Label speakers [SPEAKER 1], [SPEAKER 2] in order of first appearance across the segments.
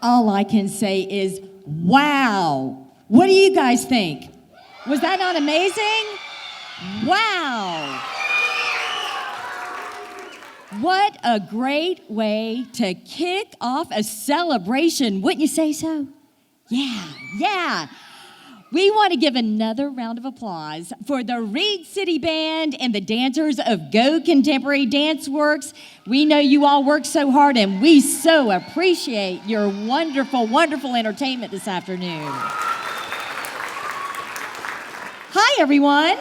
[SPEAKER 1] all I can say is, wow. What do you guys think? Was that not amazing? Wow. What a great way to kick off a celebration. Wouldn't you say so? Yeah. We want to give another round of applause for the Reed City Band and the dancers of Go Contemporary Dance Works. We know you all work so hard, and we so appreciate your wonderful, wonderful entertainment this afternoon. Hi, everyone.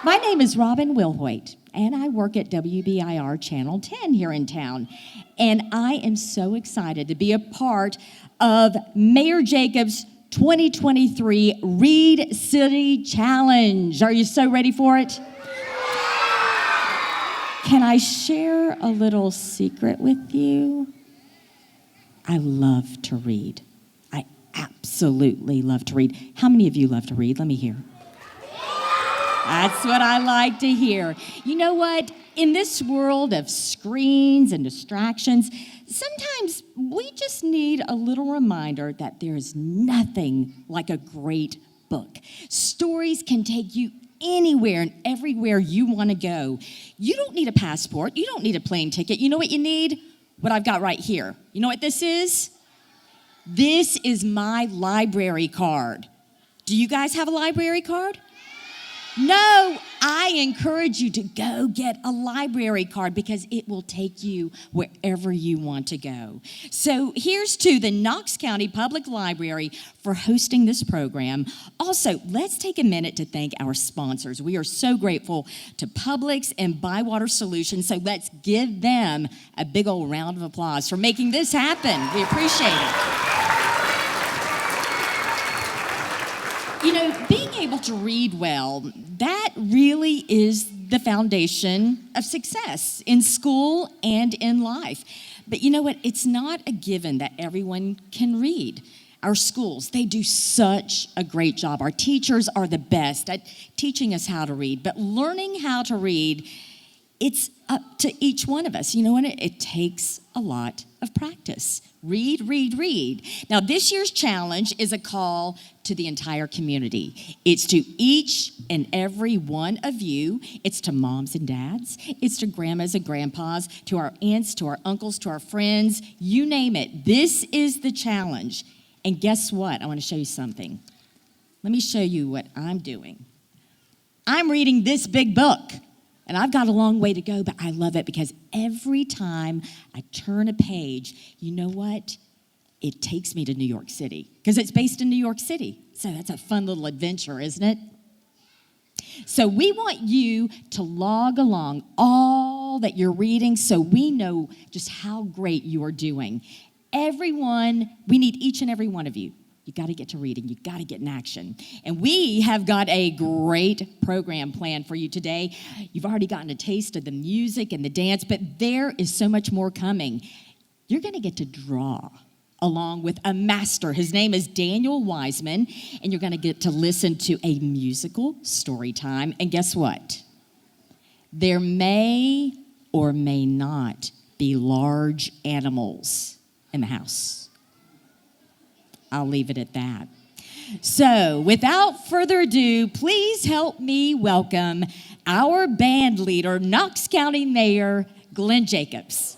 [SPEAKER 1] My name is Robin Wilhoit, and I work at WBIR Channel 10 here in town. And I am so excited to be a part of Mayor Jacobs' 2023 Reed City Challenge. Are you so ready for it? Can I share a little secret with you? I love to read. I absolutely love to read. How many of you love to read? Let me hear. That's what I like to hear. You know what? In this world of screens and distractions, sometimes we just need a little reminder that there is nothing like a great book. Stories can take you anywhere and everywhere you want to go. You don't need a passport. You don't need a plane ticket. You know what you need? What I've got right here. You know what this is? This is my library card. Do you guys have a library card? No, I encourage you to go get a library card because it will take you wherever you want to go. So here's to the Knox County Public Library for hosting this program. Also, let's take a minute to thank our sponsors. We are so grateful to Publix and Bywater Solutions, so let's give them a big old round of applause for making this happen. We appreciate it. You know, being able to read well, that really is the foundation of success in school and in life. But you know what? It's not a given that everyone can read. Our schools, they do such a great job. Our teachers are the best at teaching us how to read. But learning how to read, it's up to each one of us. You know what? It takes a lot of practice. Read, read, read. Now, this year's challenge is a call to the entire community. It's to each and every one of you. It's to moms and dads. It's to grandmas and grandpas, to our aunts, to our uncles, to our friends, you name it. This is the challenge. And guess what? I want to show you something. Let me show you what I'm doing. I'm reading this big book. And I've got a long way to go, but I love it because every time I turn a page, you know what? It takes me to New York City because it's based in New York City. So that's a fun little adventure, isn't it? So we want you to log along all that you're reading so we know just how great you are doing. Everyone, we need each and every one of you. You got to get to reading. You got to get in action. And we have got a great program planned for you today. You've already gotten a taste of the music and the dance, but there is so much more coming. You're going to get to draw along with a master. His name is Daniel Wiseman, and you're going to get to listen to a musical story time. And guess what? There may or may not be large animals in the house. I'll leave it at that. So, without further ado, please help me welcome our band leader, Knox County Mayor Glenn Jacobs.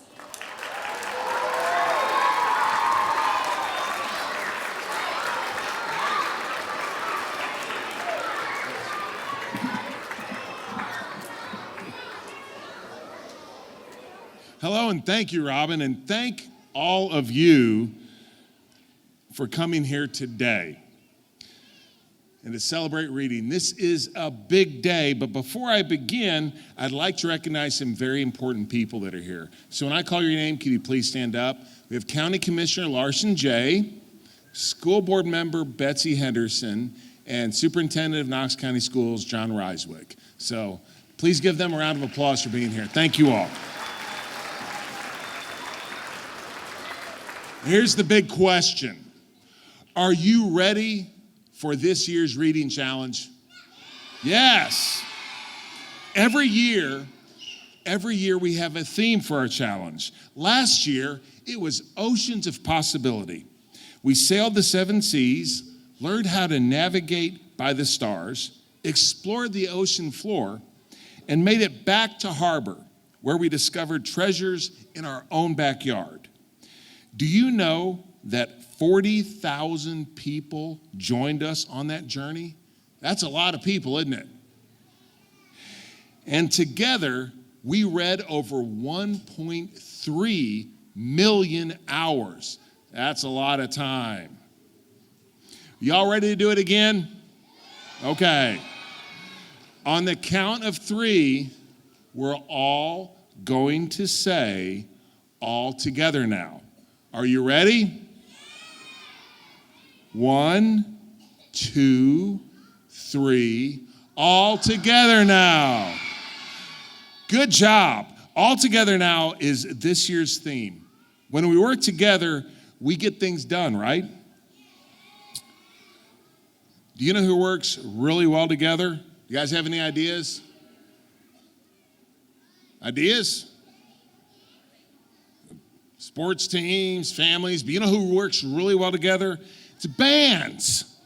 [SPEAKER 2] Hello, and thank you, Robin, and thank all of you for coming here today and to celebrate reading. This is a big day, but before I begin, I'd like to recognize some very important people that are here. So when I call your name, can you please stand up? We have County Commissioner Larson J., School Board Member Betsy Henderson, and Superintendent of Knox County Schools, John Ryswick. So please give them a round of applause for being here. Thank you all. Here's the big question. Are you ready for this year's reading challenge? Yes. Every year, every year we have a theme for our challenge. Last year, it was Oceans of Possibility. We sailed the 7 seas, learned how to navigate by the stars, explored the ocean floor, and made it back to harbor, where we discovered treasures in our own backyard. Do you know that 40,000 people joined us on that journey? That's a lot of people, isn't it? And together, we read over 1.3 million hours. That's a lot of time. Y'all ready to do it again? Okay. On the count of 3, we're all going to say all together now. Are you ready? 1, 2, 3. All together now. Good job. All together now is this year's theme. When we work together, we get things done, right? Do you know who works really well together? You guys have any ideas? Ideas? Sports teams, families, but you know who works really well together? It's bands.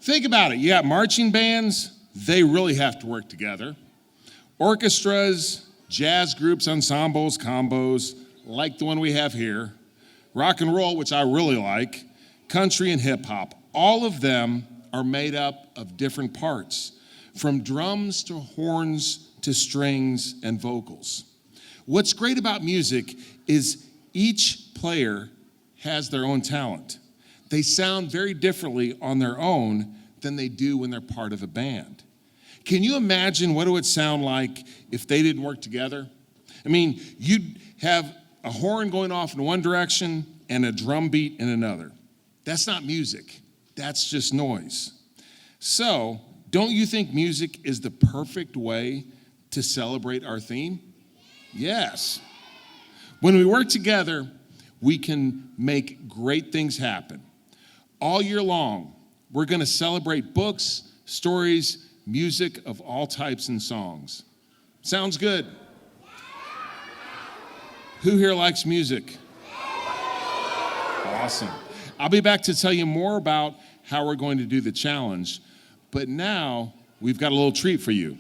[SPEAKER 2] Think about it. You got marching bands, they really have to work together. Orchestras, jazz groups, ensembles, combos, like the one we have here. Rock and roll, which I really like. Country and hip hop. All of them are made up of different parts, from drums to horns to strings and vocals. What's great about music is each player has their own talent. They sound very differently on their own than they do when they're part of a band. Can you imagine what it would sound like if they didn't work together? I mean, you'd have a horn going off in one direction and a drum beat in another. That's not music. That's just noise. So, don't you think music is the perfect way to celebrate our theme? Yes. When we work together, we can make great things happen. All year long, we're going to celebrate books, stories, music of all types and songs. Sounds good? Who here likes music? Awesome. I'll be back to tell you more about how we're going to do the challenge, but now we've got a little treat for you,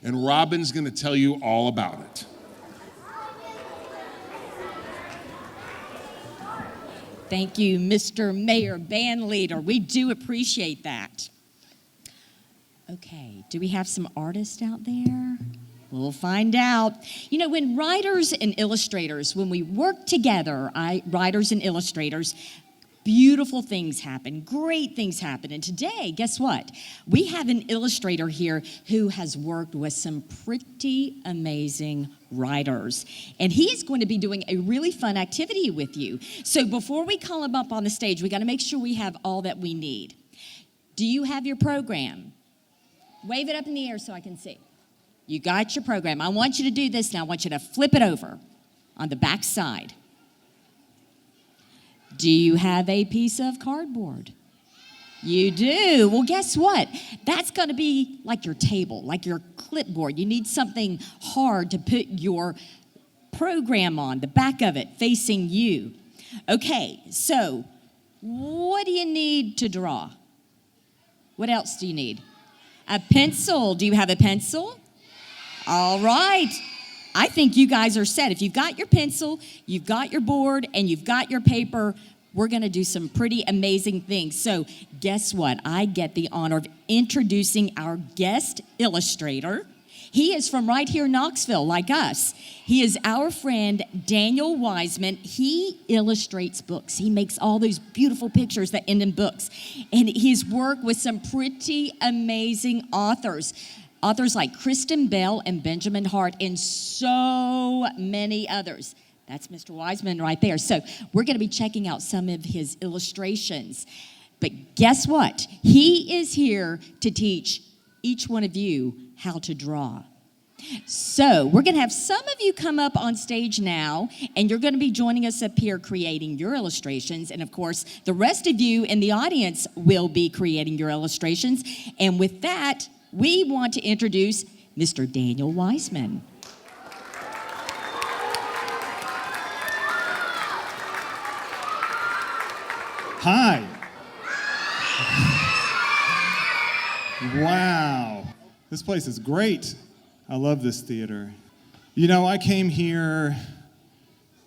[SPEAKER 2] and Robin's going to tell you all about it.
[SPEAKER 1] Thank you, Mr. Mayor, band leader. We do appreciate that. Okay, do we have some artists out there? We'll find out. You know, when writers and illustrators, when we work together, writers and illustrators, beautiful things happen, great things happen. And today, guess what? We have an illustrator here who has worked with some pretty amazing writers. And he's going to be doing a really fun activity with you. So before we call him up on the stage, we got to make sure we have all that we need. Do you have your program? Wave it up in the air so I can see. You got your program. I want you to do this now. I want you to flip it over on the back side. Do you have a piece of cardboard? You do. Well, guess what? That's going to be like your table, like your clipboard. You need something hard to put your program on, the back of it facing you. Okay, so what do you need to draw? What else do you need? A pencil. Do you have a pencil? All right. I think you guys are set. If you've got your pencil, you've got your board, and you've got your paper, we're going to do some pretty amazing things. So guess what? I get the honor of introducing our guest illustrator. He is from right here in Knoxville, like us. He is our friend, Daniel Wiseman. He illustrates books. He makes all those beautiful pictures that end in books. And he's worked with some pretty amazing authors. Authors like Kristen Bell and Benjamin Hart and so many others. That's Mr. Wiseman right there. So we're going to be checking out some of his illustrations. But guess what? He is here to teach each one of you how to draw. So we're going to have some of you come up on stage now, and you're going to be joining us up here creating your illustrations. And of course, the rest of you in the audience will be creating your illustrations. And with that, we want to introduce Mr. Daniel Wiseman.
[SPEAKER 3] Hi. Wow. This place is great. I love this theater. You know, I came here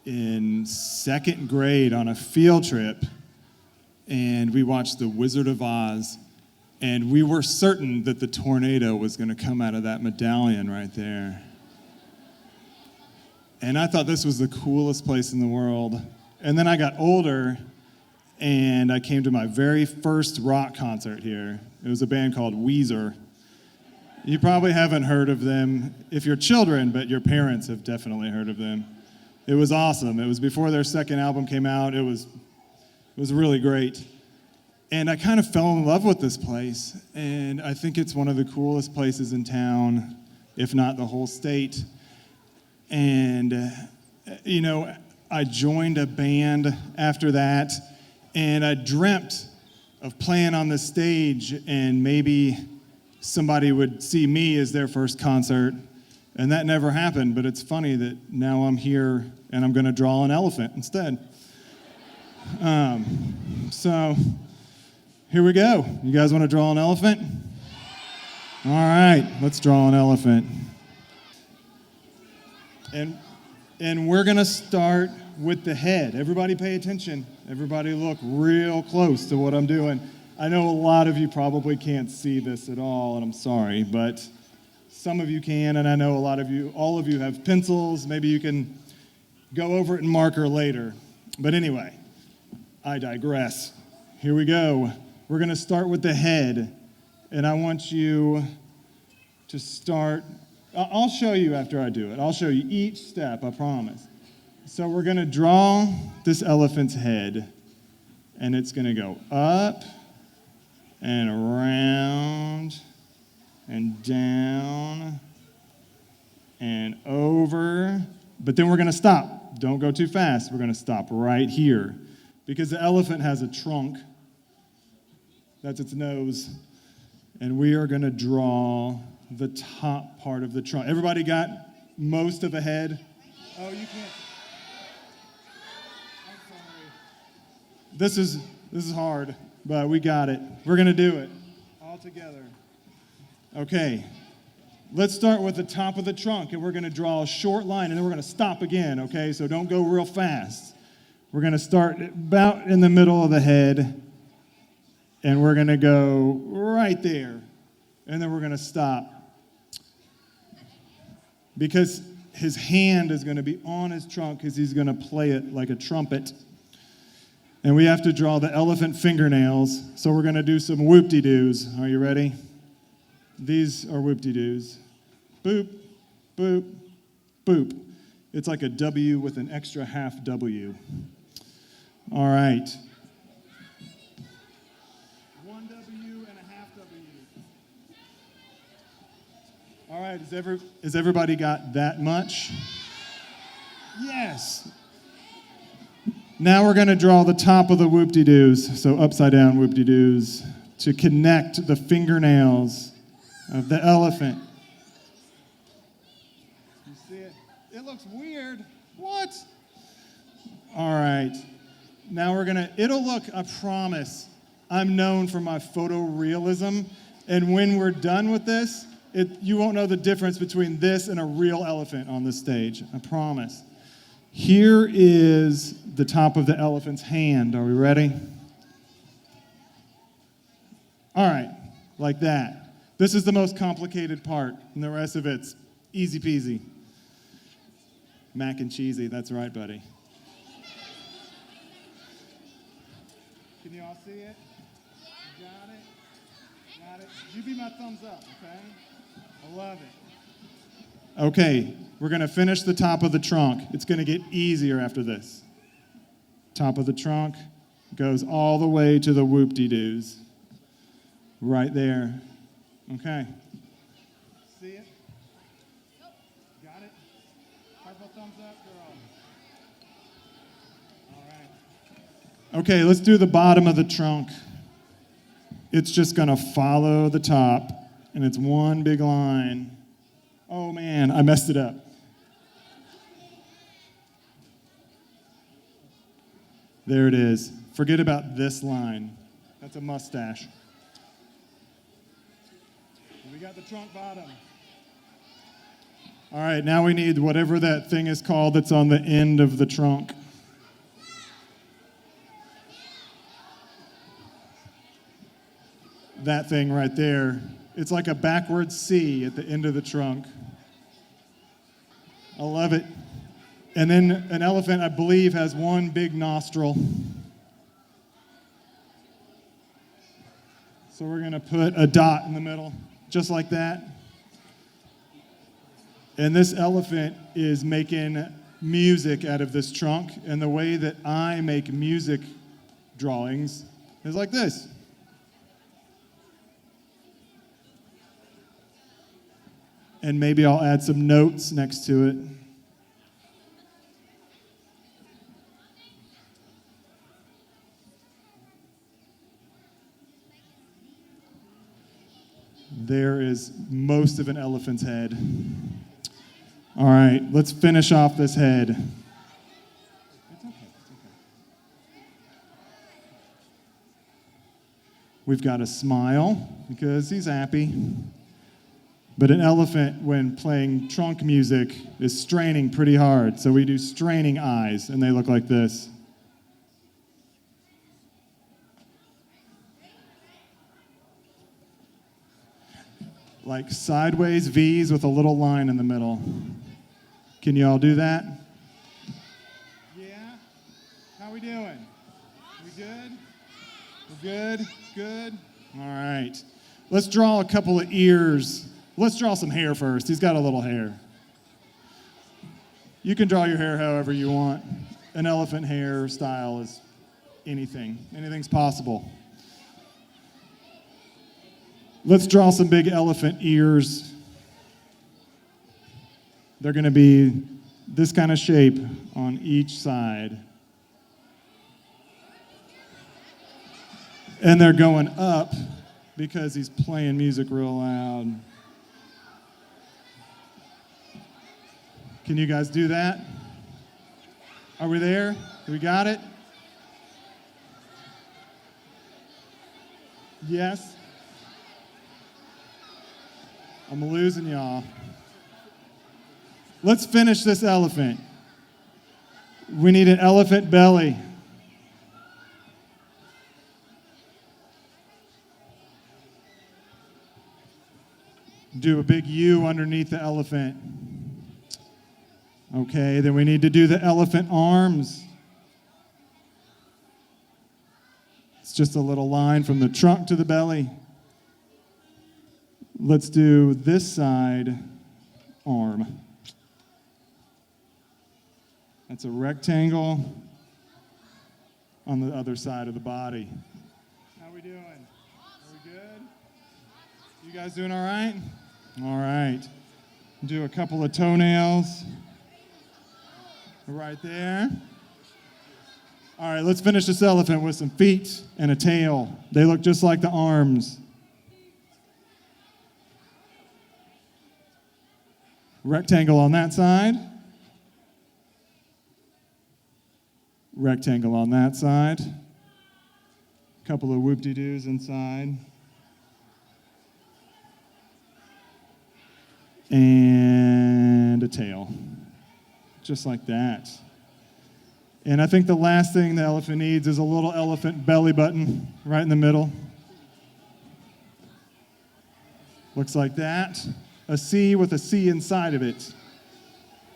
[SPEAKER 3] in second grade on a field trip, and we watched The Wizard of Oz, and we were certain that the tornado was going to come out of that medallion right there. And I thought this was the coolest place in the world. And then I got older, and I came to my very first rock concert here. It was a band called Weezer. You probably haven't heard of them if you're children, but your parents have definitely heard of them. It was awesome. It was before their second album came out. It was really great. And I kind of fell in love with this place, and I think it's one of the coolest places in town, if not the whole state. And, you know, I joined a band after that, and I dreamt of playing on the stage, and maybe somebody would see me as their first concert, and that never happened. But it's funny that now I'm here, and I'm going to draw an elephant instead. So here we go. You guys want to draw an elephant? All right, let's draw an elephant. And we're going to start with the head. Everybody pay attention. Everybody look real close to what I'm doing. I know a lot of you probably can't see this at all, and I'm sorry, but some of you can, and I know all of you have pencils. Maybe you can go over it in marker later. But anyway, I digress. Here we go. We're going to start with the head, and I want you to start. I'll show you after I do it. I'll show you each step, I promise. So we're going to draw this elephant's head, and it's going to go up and around and down and over. But then we're going to stop. Don't go too fast. We're going to stop right here because the elephant has a trunk. That's its nose. And we are going to draw the top part of the trunk. Everybody got most of a head? Oh, you can't. I'm sorry. This is hard, but we got it. We're going to do it all together. Okay. Let's start with the top of the trunk, and we're going to draw a short line, and then we're going to stop again, okay? So don't go real fast. We're going to start about in the middle of the head, and we're going to go right there, and then we're going to stop. Because his hand is going to be on his trunk because he's going to play it like a trumpet. And we have to draw the elephant fingernails, so we're going to do some whoop-de-doos. Are you ready? These are whoop-de-doos. Boop, boop, boop. It's like a W with an extra half W. All right. One W and a half W. All right, has everybody got that much? Yes. Now we're going to draw the top of the whoop-de-doos, so upside down whoop-de-doos, to connect the fingernails of the elephant. You see it? It looks weird. What? All right. Now it'll look, I promise, I'm known for my photorealism, and when we're done with this, you won't know the difference between this and a real elephant on the stage, I promise. Here is the top of the elephant's hand. Are we ready? All right, like that. This is the most complicated part, and the rest of it's easy peasy. Mac and cheesy, that's right, buddy. Can you all see it? You got it? Got it? You be my thumbs up, okay? I love it. Okay, we're going to finish the top of the trunk. It's going to get easier after this. Top of the trunk goes all the way to the whoop-de-doos. Right there. Okay. See it? Got it? Purple thumbs up, girl. All right. Okay, let's do the bottom of the trunk. It's just going to follow the top, and it's one big line. Oh, man, I messed it up. There it is. Forget about this line. That's a mustache. We got the trunk bottom. All right, now we need whatever that thing is called that's on the end of the trunk. That thing right there. It's like a backwards C at the end of the trunk. I love it. And then an elephant, I believe, has one big nostril. So we're going to put a dot in the middle, just like that. And this elephant is making music out of this trunk. And the way that I make music drawings is like this. And maybe I'll add some notes next to it. There is most of an elephant's head. All right, let's finish off this head. It's okay. We've got a smile because he's happy. But an elephant, when playing trunk music, is straining pretty hard. So we do straining eyes, and they look like this. Like sideways V's with a little line in the middle. Can you all do that? Yeah? How we doing? We good? We're good? Good? All right. Let's draw a couple of ears. Let's draw some hair first. He's got a little hair. You can draw your hair however you want. An elephant hair style is anything. Anything's possible. Let's draw some big elephant ears. They're going to be this kind of shape on each side. And they're going up because he's playing music real loud. Can you guys do that? Are we there? We got it? Yes? I'm losing y'all. Let's finish this elephant. We need an elephant belly. Do a big U underneath the elephant. Okay, then we need to do the elephant arms. It's just a little line from the trunk to the belly. Let's do this side arm. That's a rectangle on the other side of the body. How we doing? Are we good? You guys doing all right? All right. Do a couple of toenails. Right there. All right, let's finish this elephant with some feet and a tail. They look just like the arms. Rectangle on that side. Rectangle on that side. A couple of whoop-de-doos inside. And a tail. Just like that. And I think the last thing the elephant needs is a little elephant belly button right in the middle. Looks like that. A C with a C inside of it.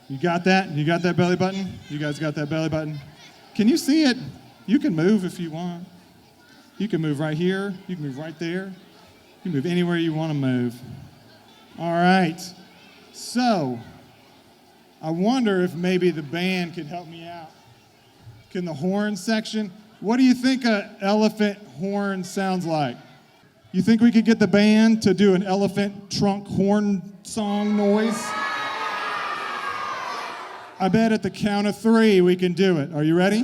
[SPEAKER 3] You got that? You got that belly button? You guys got that belly button? Can you see it? You can move if you want. You can move right here. You can move right there. You can move anywhere you want to move. All right. So, I wonder if maybe the band could help me out. Can the horn section, what do you think an elephant horn sounds like? You think we could get the band to do an elephant trunk horn song noise? I bet at the count of 3 we can do it. Are you ready?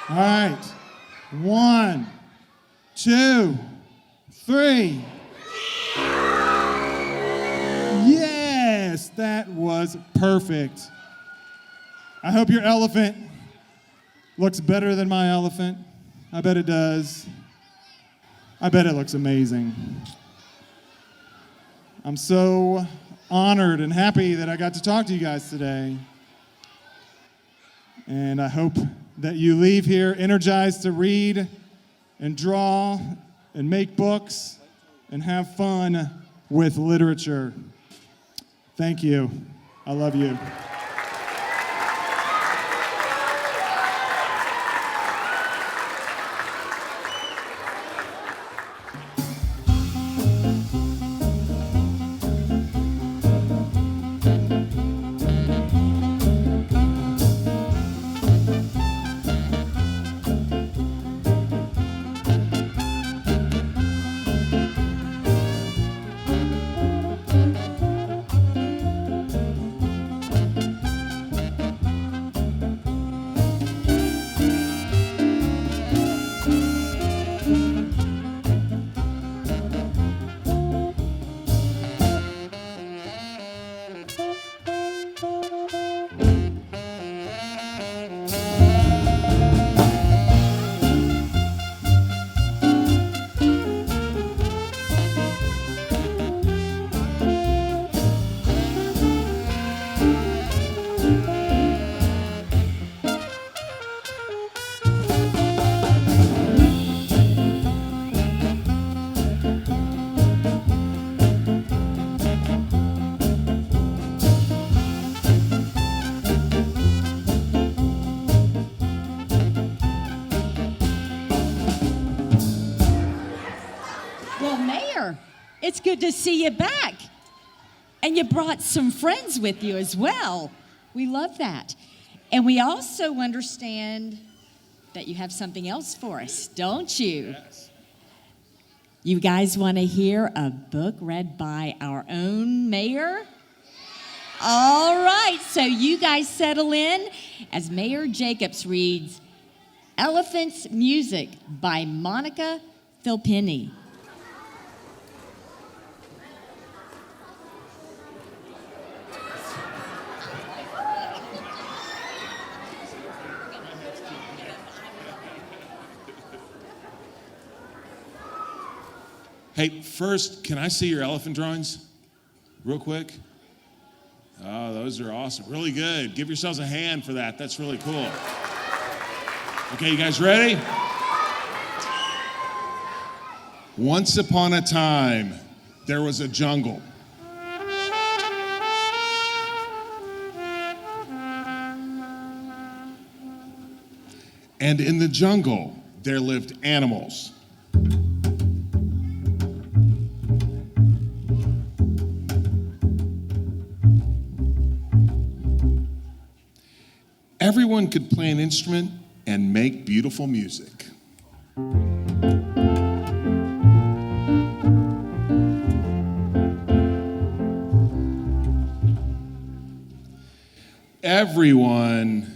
[SPEAKER 3] All right. 1, 2, 3. Yes, that was perfect. I hope your elephant looks better than my elephant. I bet it does. I bet it looks amazing. I'm so honored and happy that I got to talk to you guys today. And I hope that you leave here energized to read and draw and make books and have fun with literature. Thank you. I love you.
[SPEAKER 1] It's good to see you back. And you brought some friends with you as well. We love that. And we also understand that you have something else for us, don't you?
[SPEAKER 2] Yes.
[SPEAKER 1] You guys want to hear a book read by our own mayor? All right, so you guys settle in as Mayor Jacobs reads Elephant's Music by Monica Philpenny.
[SPEAKER 2] Hey, first, can I see your elephant drawings real quick? Oh, those are awesome. Really good. Give yourselves a hand for that. That's really cool. Okay, you guys ready? Once upon a time, there was a jungle. And in the jungle, there lived animals. Everyone could play an instrument and make beautiful music. Everyone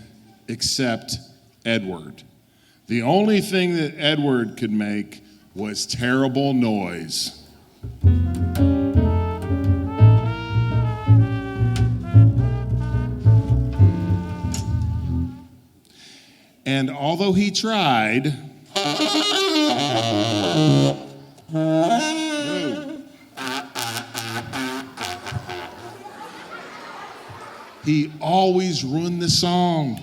[SPEAKER 2] except Edward. The only thing that Edward could make was terrible noise. And although he tried, he always ruined the song.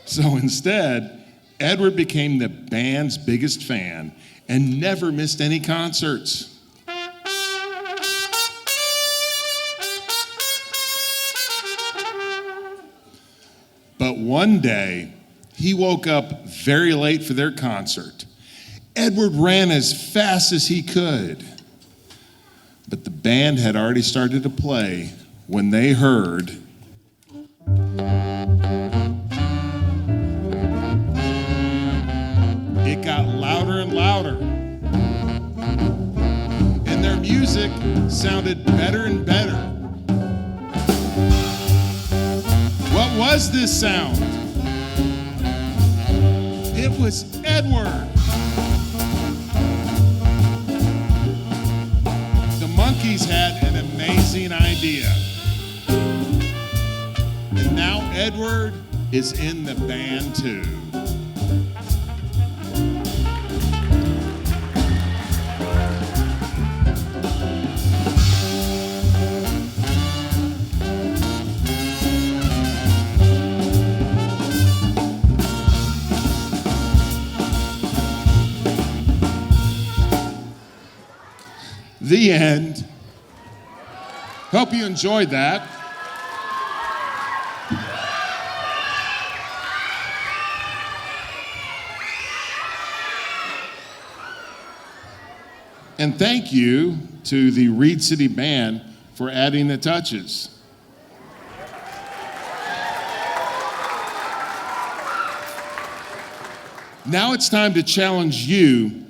[SPEAKER 2] So instead, Edward became the band's biggest fan and never missed any concerts. But one day, he woke up very late for their concert. Edward ran as fast as he could. But the band had already started to play when they heard it got louder and louder. And their music sounded better and better. What was this sound? It was Edward. amazing idea. And now Edward is in the band too. The end. Hope you enjoyed that. And thank you to the Reed City Band for adding the touches. Now it's time to challenge you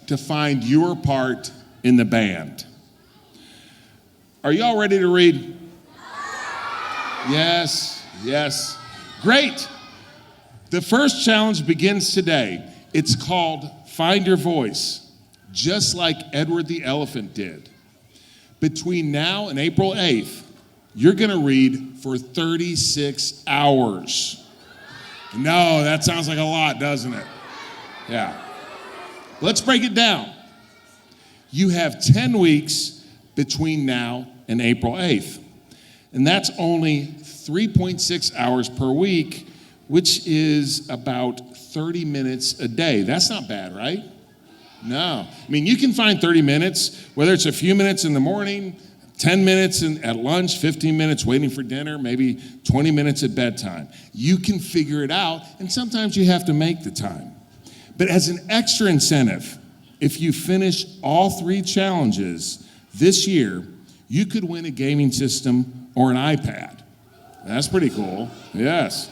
[SPEAKER 2] to find your part in the band. Are y'all ready to read? Yes, yes. Great. The first challenge begins today. It's called Find Your Voice, just like Edward the Elephant did. Between now and April 8th, you're gonna read for 36 hours. No, that sounds like a lot, doesn't it? Yeah. Let's break it down. You have 10 weeks between now and April 8th. And that's only 3.6 hours per week, which is about 30 minutes a day. That's not bad, right? No. I mean, you can find 30 minutes, whether it's a few minutes in the morning, 10 minutes at lunch, 15 minutes waiting for dinner, maybe 20 minutes at bedtime. You can figure it out, and sometimes you have to make the time. But as an extra incentive, if you finish all 3 challenges this year, you could win a gaming system or an iPad. That's pretty cool. Yes.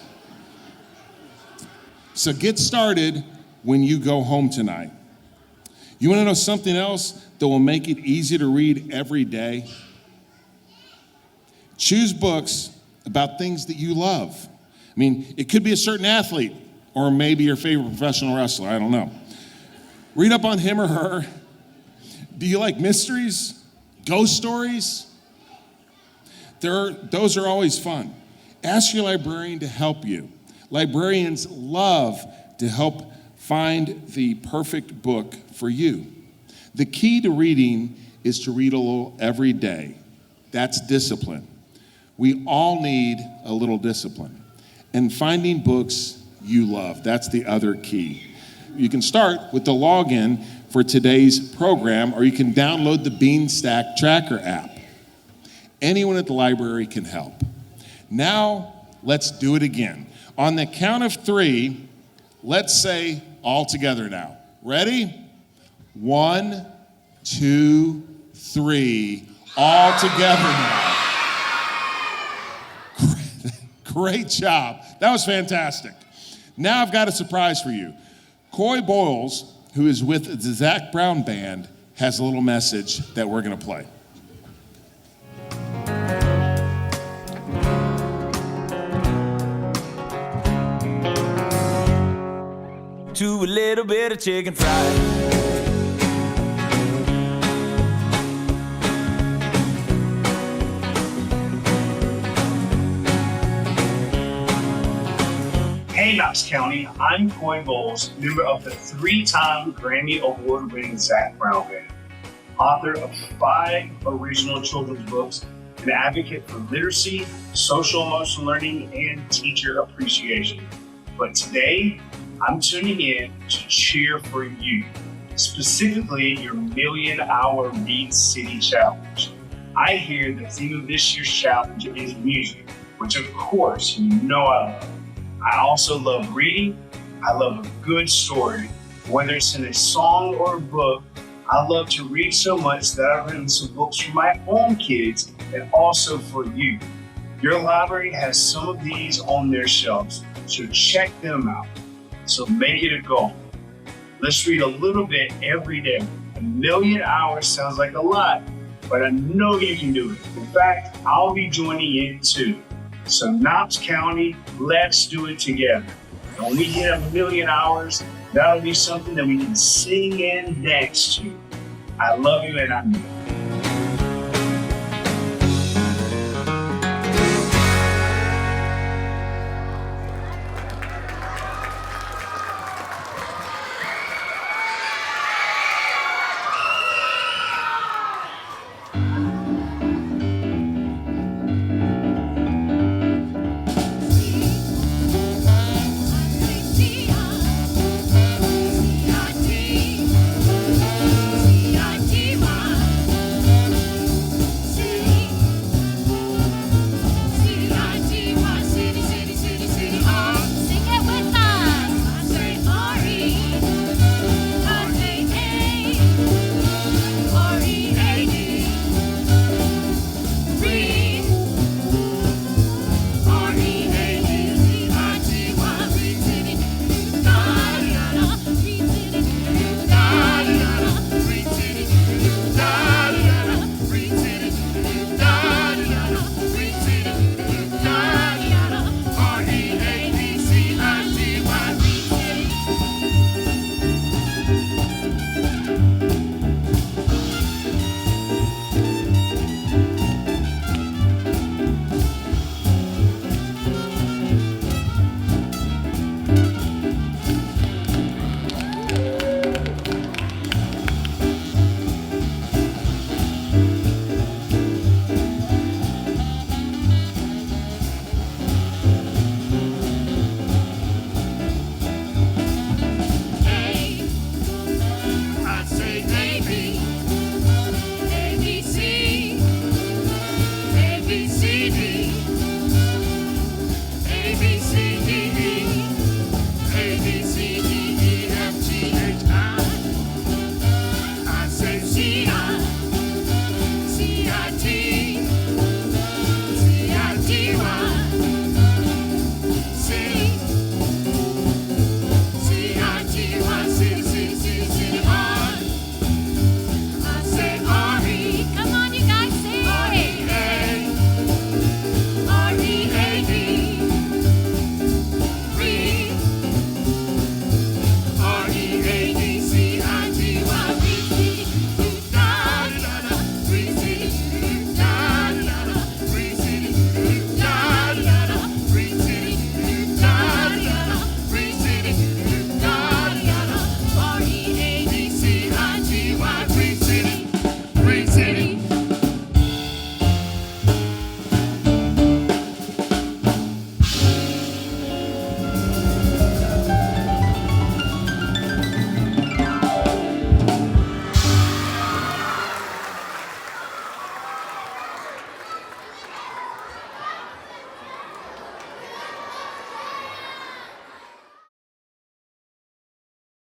[SPEAKER 2] So get started when you go home tonight. You want to know something else that will make it easy to read every day? Choose books about things that you love. I mean, it could be a certain athlete or maybe your favorite professional wrestler. I don't know. Read up on him or her. Do you like mysteries? Ghost stories? Those are always fun. Ask your librarian to help you. Librarians love to help find the perfect book for you. The key to reading is to read a little every day. That's discipline. We all need a little discipline. And finding books you love, that's the other key. You can start with the login for today's program, or you can download the Beanstack Tracker app. Anyone at the library can help. Now, let's do it again. On the count of 3, let's say all together now. Ready? 1, 2, 3. All together now. Great job. That was fantastic. Now I've got a surprise for you. Coy Bowles, who is with the Zac Brown Band, has a little message that we're going to play.
[SPEAKER 4] To a little bit of chicken fried.
[SPEAKER 5] Hey Knox County, I'm Coy Bowles, member of the 3-time Grammy Award-winning Zac Brown Band, author of 5 original children's books, an advocate for literacy, social emotional learning, and teacher appreciation. But today, I'm tuning in to cheer for you, specifically your million-hour Reed City Challenge. I hear the theme of this year's challenge is music, which of course you know I love. I also love reading. I love a good story. Whether it's in a song or a book, I love to read so much that I've written some books for my own kids and also for you. Your library has some of these on their shelves, so check them out. So make it a goal. Let's read a little bit every day. 1,000,000 hours sounds like a lot, but I know you can do it. In fact, I'll be joining in too. So Knox County, let's do it together. And when we hit 1,000,000 hours, that'll be something that we can sing and dance to. I love you and I mean it.